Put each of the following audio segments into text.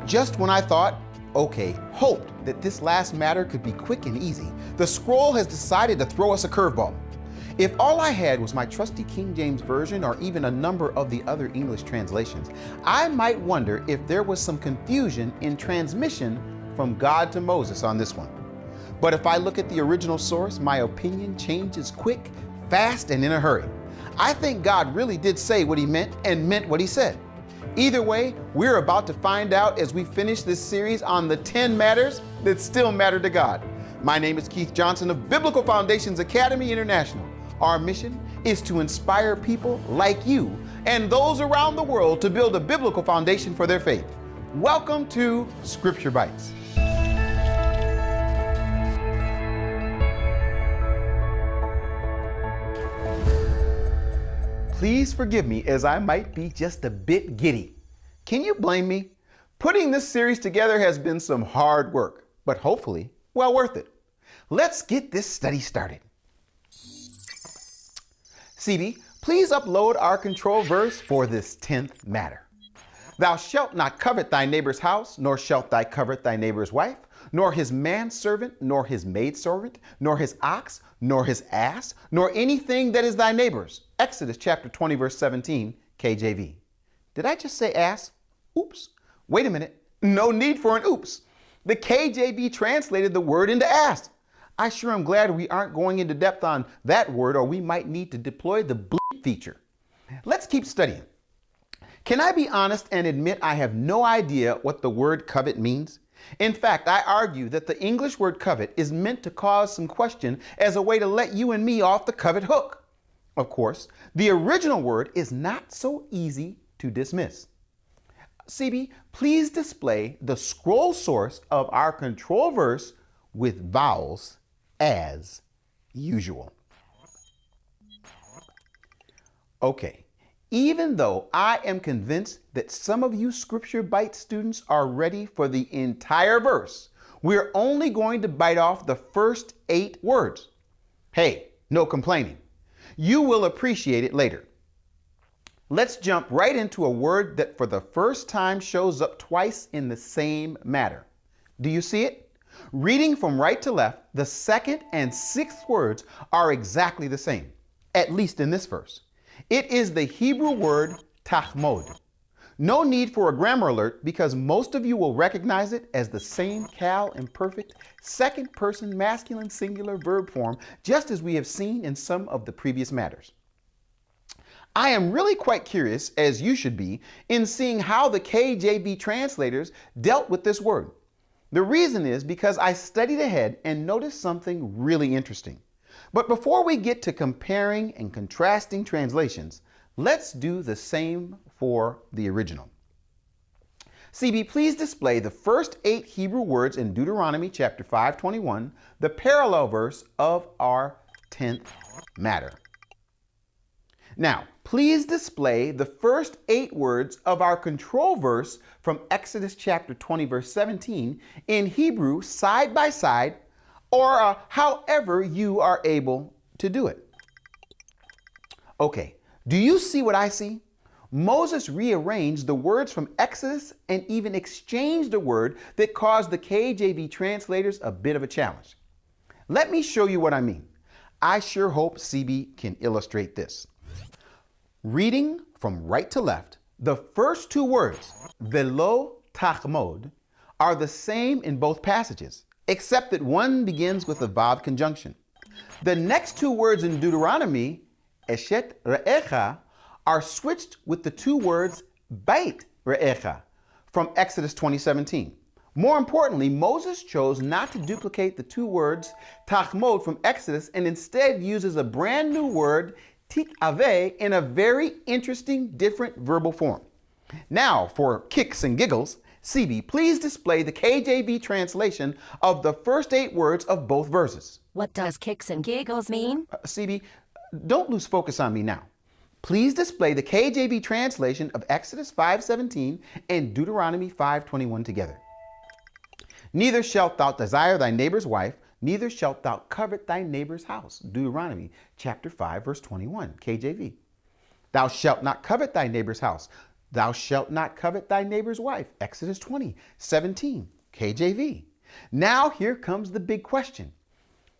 Just when I thought, okay, hoped that this last matter could be quick and easy, the scroll has decided to throw us a curveball. If all I had was my trusty King James Version or even a number of the other English translations, I might wonder if there was some confusion in transmission from God to Moses on this one. But if I look at the original source, my opinion changes quick, fast, and in a hurry. I think God really did say what he meant and meant what he said. Either way, we're about to find out as we finish this series on the 10 matters that still matter to God. My name is Keith Johnson of Biblical Foundations Academy International. Our mission is to inspire people like you and those around the world to build a biblical foundation for their faith. Welcome to Scripture Bites. Please forgive me as I might be just a bit giddy. Can you blame me? Putting this series together has been some hard work, but hopefully well worth it. Let's get this study started. CB, please upload our control verse for this 10th matter. Thou shalt not covet thy neighbor's house, nor shalt thou covet thy neighbor's wife, nor his manservant, nor his maidservant, nor his ox, nor his ass, nor anything that is thy neighbor's. Exodus chapter 20, verse 17, KJV. Did I just say ass? Oops. Wait a minute. No need for an oops. The KJV translated the word into ass. I sure am glad we aren't going into depth on that word, or we might need to deploy the bleep feature. Let's keep studying. Can I be honest and admit I have no idea what the word covet means? In fact, I argue that the English word covet is meant to cause some question as a way to let you and me off the covet hook. Of course, the original word is not so easy to dismiss. CB, please display the scroll source of our control verse with vowels as usual. Okay, even though I am convinced that some of you Scripture Bite students are ready for the entire verse, we're only going to bite off the first 8 words. Hey, no complaining. You will appreciate it later. Let's jump right into a word that for the first time shows up twice in the same matter. Do you see it? Reading from right to left, the second and 6th words are exactly the same, at least in this verse. It is the Hebrew word tahmod. No need for a grammar alert because most of you will recognize it as the same cal imperfect second person masculine singular verb form, just as we have seen in some of the previous matters. I am really quite curious, as you should be, in seeing how the KJV translators dealt with this word. The reason is because I studied ahead and noticed something really interesting. But before we get to comparing and contrasting translations, let's do the same for the original. CB, please display the first 8 Hebrew words in Deuteronomy chapter 5:21, the parallel verse of our 10th matter. Now, please display the first 8 words of our control verse from Exodus chapter 20, verse 17 in Hebrew side by side, or however you are able to do it. Okay, do you see what I see? Moses rearranged the words from Exodus and even exchanged a word that caused the KJV translators a bit of a challenge. Let me show you what I mean. I sure hope CB can illustrate this. Reading from right to left, the first 2 words, velo tahmod, are the same in both passages, except that one begins with a vav conjunction. The next 2 words in Deuteronomy, eshet re'echa, are switched with the 2 words bait re'echa from Exodus 20:17. More importantly, Moses chose not to duplicate the 2 words tahmod from Exodus and instead uses a brand new word tikaveh in a very interesting different verbal form. Now, for kicks and giggles, CB, please display the KJV translation of the first 8 words of both verses. What does kicks and giggles mean? CB, don't lose focus on me now. Please display the KJV translation of Exodus 5:17 and Deuteronomy 5:21 together. Neither shalt thou desire thy neighbor's wife, neither shalt thou covet thy neighbor's house. Deuteronomy chapter 5, verse 21, KJV. Thou shalt not covet thy neighbor's house. Thou shalt not covet thy neighbor's wife. Exodus 20:17, KJV. Now here comes the big question.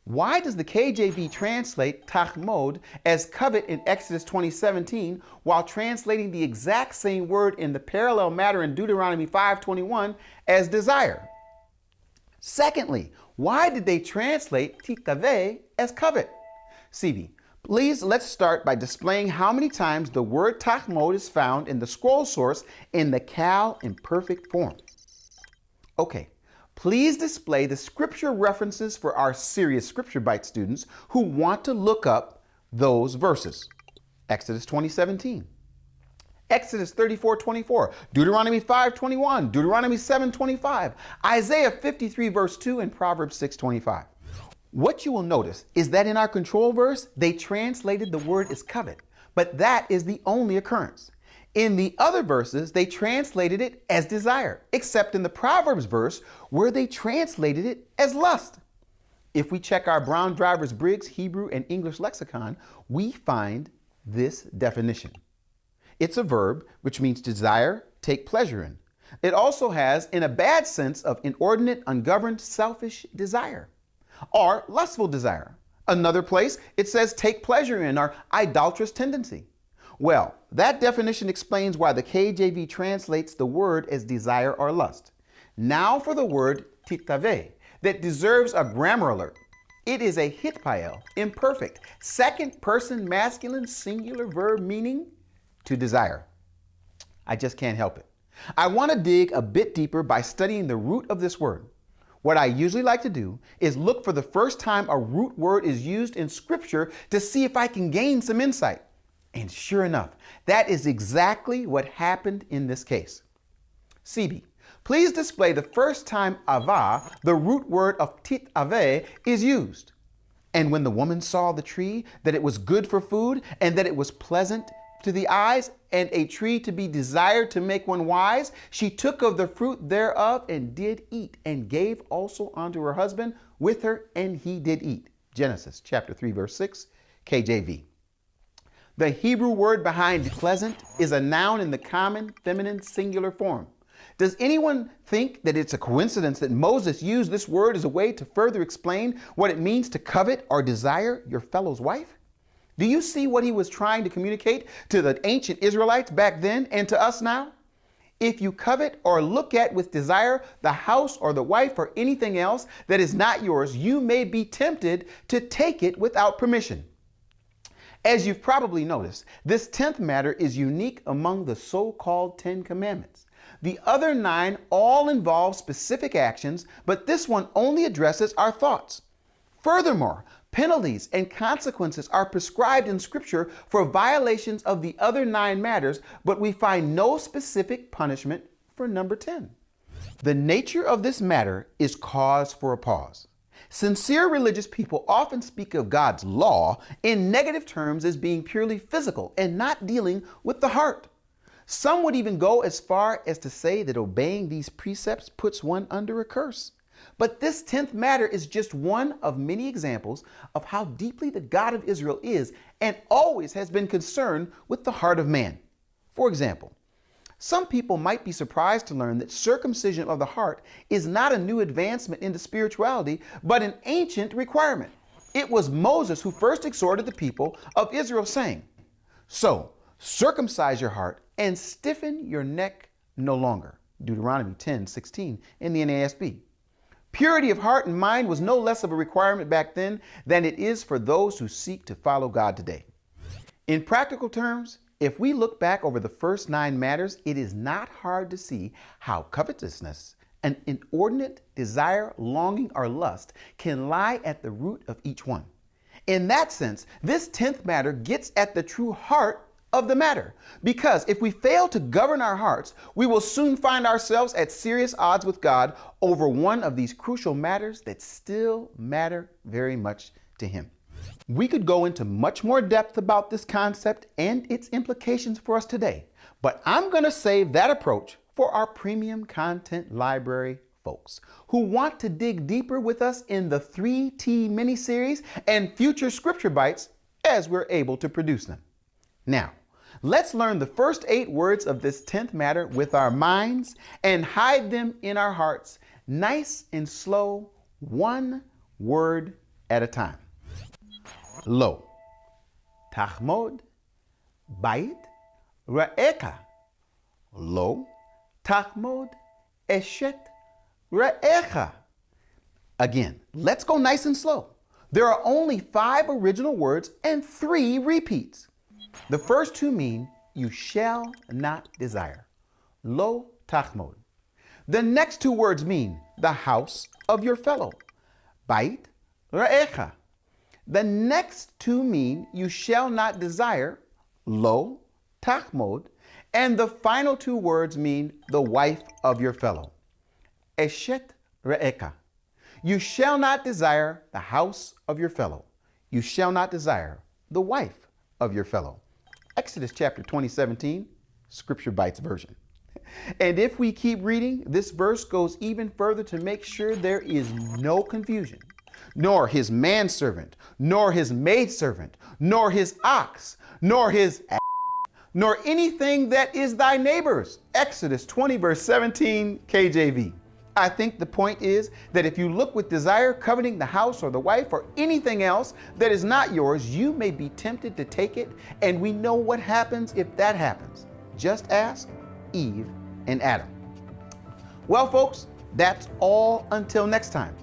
Why does the KJV translate tachmod as covet in Exodus 20:17 while translating the exact same word in the parallel matter in Deuteronomy 5:21 as desire? Secondly, why did they translate titave as covet? CB, please let's start by displaying how many times the word tachmod is found in the scroll source in the Cal imperfect form. Okay. Please display the scripture references for our serious scripture bite students who want to look up those verses. Exodus 20:17, Exodus 34:24, Deuteronomy 5:21, Deuteronomy 7:25, Isaiah 53 verse 2, and Proverbs 6:25. What you will notice is that in our control verse, they translated the word as covet, but that is the only occurrence. In the other verses, they translated it as desire, except in the Proverbs verse where they translated it as lust. If we check our Brown Drivers Briggs Hebrew and English lexicon, we find this definition. It's a verb, which means desire, take pleasure in. It also has, in a bad sense, of inordinate, ungoverned, selfish desire, or lustful desire. Another place, it says take pleasure in, or idolatrous tendency. Well, that definition explains why the KJV translates the word as desire or lust. Now for the word titave, that deserves a grammar alert. It is a hitpael, imperfect, second person masculine singular verb meaning to desire. I just can't help it. I want to dig a bit deeper by studying the root of this word. What I usually like to do is look for the first time a root word is used in scripture to see if I can gain some insight. And sure enough, that is exactly what happened in this case. CB, please display the first time ava, the root word of titave, is used. And when the woman saw the tree, that it was good for food, and that it was pleasant to the eyes, and a tree to be desired to make one wise, she took of the fruit thereof and did eat, and gave also unto her husband with her, and he did eat. Genesis chapter 3, verse 6, KJV. The Hebrew word behind pleasant is a noun in the common feminine singular form. Does anyone think that it's a coincidence that Moses used this word as a way to further explain what it means to covet or desire your fellow's wife? Do you see what he was trying to communicate to the ancient Israelites back then and to us now? If you covet or look at with desire the house or the wife or anything else that is not yours, you may be tempted to take it without permission. As you've probably noticed, this 10th matter is unique among the so-called 10 commandments. The other 9 all involve specific actions, but this one only addresses our thoughts. Furthermore, penalties and consequences are prescribed in Scripture for violations of the other 9 matters, but we find no specific punishment for number 10. The nature of this matter is cause for a pause. Sincere religious people often speak of God's law in negative terms as being purely physical and not dealing with the heart. Some would even go as far as to say that obeying these precepts puts one under a curse. But this 10th matter is just one of many examples of how deeply the God of Israel is and always has been concerned with the heart of man. For example, some people might be surprised to learn that circumcision of the heart is not a new advancement into spirituality, but an ancient requirement. It was Moses who first exhorted the people of Israel, saying, "So circumcise your heart and stiffen your neck no longer." Deuteronomy 10:16 in the NASB. Purity of heart and mind was no less of a requirement back then than it is for those who seek to follow God today. In practical terms, if we look back over the first 9 matters, it is not hard to see how covetousness, an inordinate desire, longing, or lust can lie at the root of each one. In that sense, this 10th matter gets at the true heart of the matter, because if we fail to govern our hearts, we will soon find ourselves at serious odds with God over one of these crucial matters that still matter very much to Him. We could go into much more depth about this concept and its implications for us today, but I'm going to save that approach for our premium content library folks who want to dig deeper with us in the 3T mini-series and future scripture bites as we're able to produce them. Now, Let's learn the first 8 words of this 10th matter with our minds and hide them in our hearts, nice and slow, one word at a time. Lo, tachmod, bait, ra'eka. Lo, tachmod, eshet, ra'eka. Again, let's go nice and slow. There are only 5 original words and 3 repeats. The first 2 mean you shall not desire. Lo tachmod. The next 2 words mean the house of your fellow. Bait ra'echa. The next 2 mean you shall not desire. Lo tachmod. And the final 2 words mean the wife of your fellow. Eshet ra'eka. You shall not desire the house of your fellow. You shall not desire the wife of your fellow. Exodus chapter 20:17, Scripture Bites version. And if we keep reading, this verse goes even further to make sure there is no confusion. Nor his manservant, nor his maidservant, nor his ox, nor his nor anything that is thy neighbor's. Exodus 20 verse 17, KJV. I think the point is that if you look with desire, coveting the house or the wife or anything else that is not yours, you may be tempted to take it, and we know what happens if that happens. Just ask Eve and Adam. Well, folks, that's all until next time.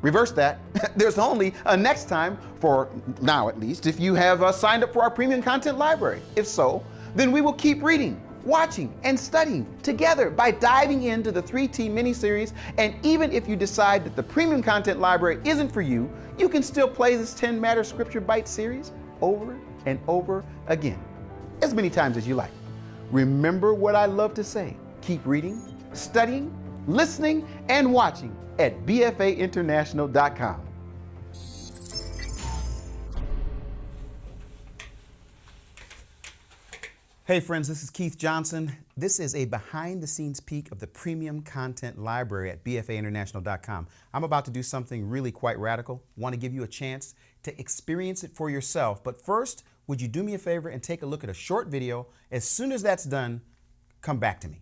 Reverse that. There's only a next time, for now at least, if you have signed up for our premium content library. If so, then we will keep reading, watching, and studying together by diving into the 3T mini-series. And even if you decide that the premium content library isn't for you, you can still play this 10 Matter Scripture Bite series over and over again, as many times as you like. Remember what I love to say: keep reading, studying, listening, and watching at bfainternational.com. Hey friends, this is Keith Johnson. This is a behind-the-scenes peek of the premium content library at bfainternational.com. I'm about to do something really quite radical. Want to give you a chance to experience it for yourself. But first, would you do me a favor and take a look at a short video? As soon as that's done, come back to me.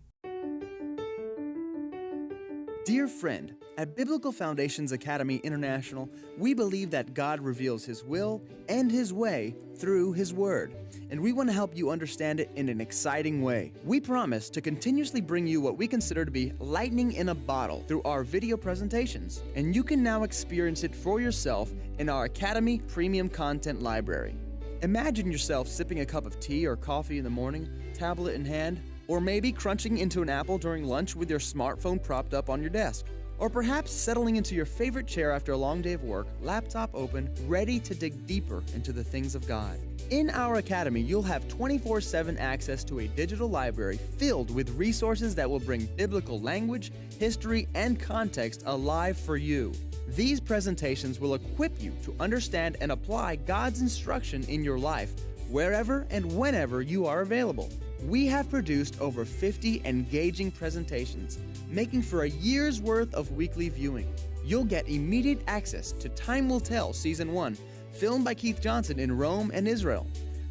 Dear friend, at Biblical Foundations Academy International, we believe that God reveals His will and His way through His Word, and we want to help you understand it in an exciting way. We promise to continuously bring you what we consider to be lightning in a bottle through our video presentations, and you can now experience it for yourself in our Academy Premium Content Library. Imagine yourself sipping a cup of tea or coffee in the morning, tablet in hand, or maybe crunching into an apple during lunch with your smartphone propped up on your desk. Or perhaps settling into your favorite chair after a long day of work, laptop open, ready to dig deeper into the things of God. In our academy, you'll have 24/7 access to a digital library filled with resources that will bring biblical language, history, and context alive for you. These presentations will equip you to understand and apply God's instruction in your life, wherever and whenever you are available. We have produced over 50 engaging presentations, making for a year's worth of weekly viewing. You'll get immediate access to Time Will Tell Season 1, filmed by Keith Johnson in Rome and Israel.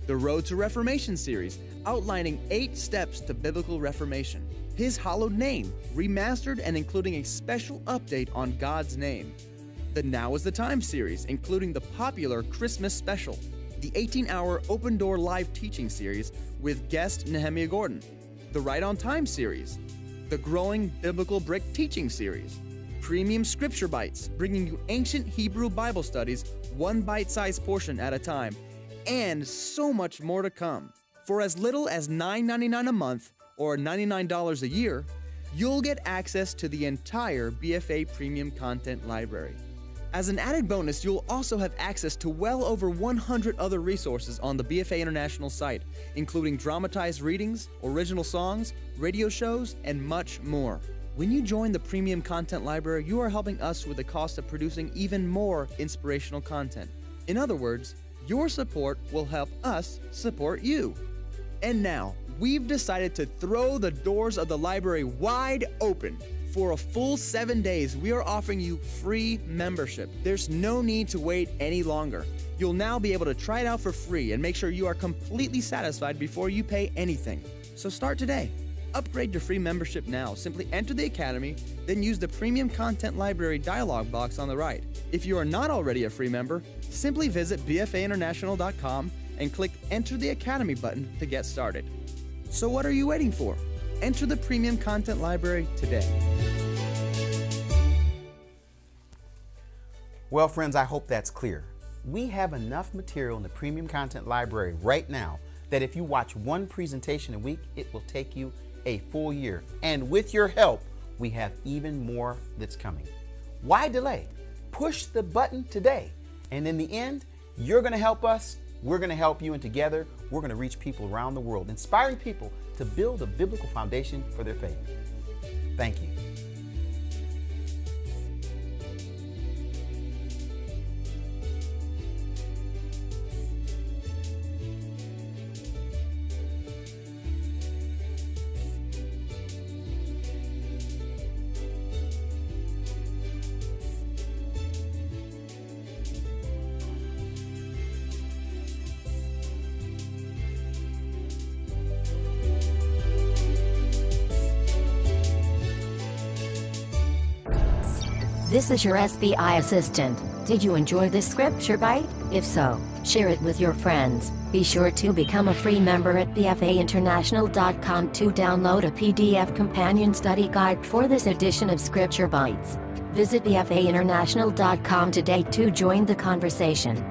The Road to Reformation series, outlining 8 steps to biblical reformation. His Hallowed Name, remastered and including a special update on God's name. The Now is the Time series, including the popular Christmas special. The 18-hour Open Door Live Teaching series with guest Nehemiah Gordon. The Right on Time series. The Growing Biblical Brick Teaching series. Premium Scripture Bites, bringing you ancient Hebrew Bible studies, one bite-sized portion at a time, and so much more to come. For as little as $9.99 a month or $99 a year, you'll get access to the entire BFA Premium Content Library. As an added bonus, you'll also have access to well over 100 other resources on the BFA International site, including dramatized readings, original songs, radio shows, and much more. When you join the Premium Content Library, you are helping us with the cost of producing even more inspirational content. In other words, your support will help us support you. And now, we've decided to throw the doors of the library wide open For a full 7 days, we are offering you free membership. There's no need to wait any longer. You'll now be able to try it out for free and make sure you are completely satisfied before you pay anything. So start today. Upgrade your free membership now. Simply enter the Academy, then use the Premium Content Library dialog box on the right. If you are not already a free member, simply visit bfainternational.com and click Enter the Academy button to get started. So what are you waiting for? Enter the Premium Content Library today. Well, friends, I hope that's clear. We have enough material in the Premium Content Library right now that if you watch one presentation a week, it will take you a full year. And with your help, we have even more that's coming. Why delay? Push the button today. And in the end, you're going to help us, we're going to help you, and together, we're going to reach people around the world, inspiring people to build a biblical foundation for their faith. Thank you. This is your SBI assistant. Did you enjoy this scripture bite? If so, share it with your friends. Be sure to become a free member at bfainternational.com to download a PDF companion study guide for this edition of Scripture Bites. Visit bfainternational.com today to join the conversation.